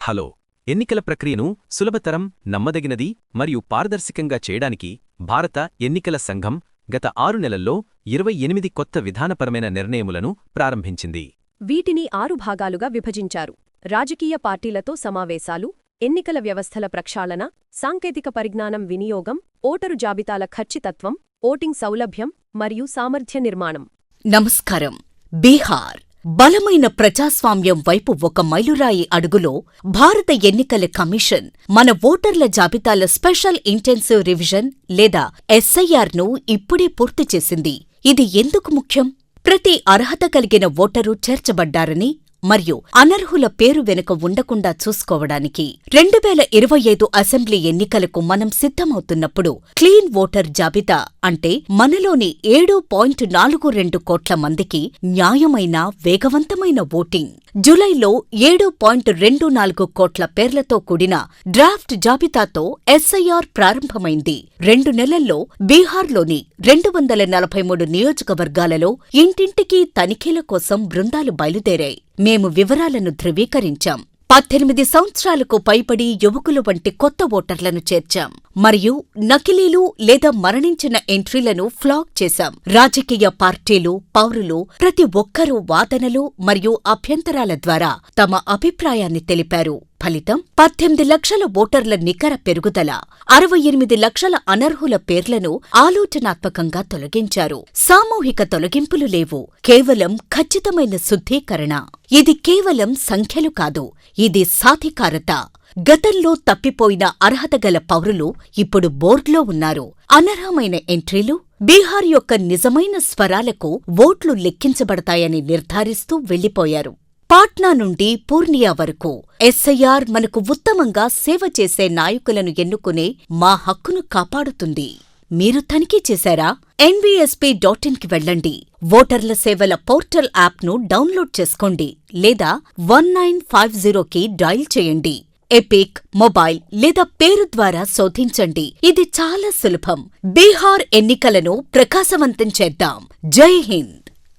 Hello ఎన్నికల ప్రక్రియను సులభతరం, నమ్మదగినది మరియు పారదర్శకంగా చేయడానికి భారత ఎన్నికల సంఘం గత 6 నెలల్లో 28 కొత్త విధానపరమైన నిర్ణయములను ప్రారంభించింది. వీటిని 6 భాగాలుగా విభజించారు. రాజకీయ పార్టీలతో సమావేశాలు, ఎన్నికల వ్యవస్థల ప్రక్షాళన, సాంకేతిక పరిజ్ఞానం వినియోగం, ఓటరు జాబితాల ఖచ్చితత్వం, ఓటింగ్ సౌలభ్యం మరియు సామర్థ్య నిర్మాణం. నమస్కారం. బీహార్ బలమైన ప్రజాస్వామ్యం వైపు ఒక మైలురాయి అడుగులో భారత ఎన్నికల కమిషన్ మన ఓటర్ల జాబితాల స్పెషల్ ఇంటెన్సివ్ రివిజన్ లేదా ఎస్ఐఆర్ను ఇప్పుడే పూర్తి చేసింది. ఇది ఎందుకు ముఖ్యం? ప్రతి అర్హత కలిగిన ఓటరు చేర్చబడ్డారని మరియు అనర్హుల పేరు వెనుక ఉండకుండా చూసుకోవడానికి 2025 అసెంబ్లీ ఎన్నికలకు మనం సిద్ధమవుతున్నప్పుడు క్లీన్ ఓటర్ జాబితా అంటే మనలోని 7.42 కోట్ల మందికి న్యాయమైన, వేగవంతమైన ఓటింగ్. జులైలో 7.24 కోట్ల పేర్లతో కూడిన డ్రాఫ్ట్ జాబితాతో ఎస్ఐఆర్ ప్రారంభమైంది. 2 నెలల్లో బీహార్లోని 243 నియోజకవర్గాలలో ఇంటింటికి తనిఖీల కోసం బృందాలు బయలుదేరాయి. మేము వివరాలను ధృవీకరించాం. 18 సంవత్సరాలకు పైబడి యువకులు వంటి కొత్త ఓటర్లను చేర్చాం మరియు నకిలీలు లేదా మరణించిన ఎంట్రీలను ఫ్లాగ్ చేశాం. రాజకీయ పార్టీలు, పౌరులు ప్రతి ఒక్కరూ వాదనలు మరియు అభ్యంతరాల ద్వారా తమ అభిప్రాయాన్ని తెలిపారు. ఫలితం 18 లక్షల ఓటర్ల నికర పెరుగుదల, 68 లక్షల అనర్హుల పేర్లను ఆలోచనాత్మకంగా తొలగించారు. సామూహిక తొలగింపులు లేవు, కేవలం ఖచ్చితమైన శుద్ధీకరణ. ఇది కేవలం సంఖ్యలు కాదు, ఇది సాధికారత. గతంలో తప్పిపోయిన అర్హతగల పౌరులు ఇప్పుడు బోర్డులో ఉన్నారు. అనర్హమైన ఎంట్రీలు బీహార్ యొక్క నిజమైన స్వరాలకు ఓట్లు లెక్కించబడతాయని నిర్ధారిస్తూ వెళ్లిపోయారు. పాట్నా నుండి పూర్నియా వరకు ఎస్ఐఆర్ మనకు ఉత్తమంగా సేవ చేసే నాయకులను ఎన్నుకునే మా హక్కును కాపాడుతుంది. మీరు తనిఖీ చేశారా? NVSP.in కి వెళ్ళండి. ఓటర్ల సేవల పోర్టల్ యాప్ను డౌన్లోడ్ చేసుకోండి లేదా 1950కి డయల్ చేయండి. ఎపిక్, మొబైల్ లేదా పేరు ద్వారా శోధించండి. ఇది చాలా సులభం. బీహార్ ఎన్నికలను ప్రకాశవంతం చేద్దాం. జై హింద్.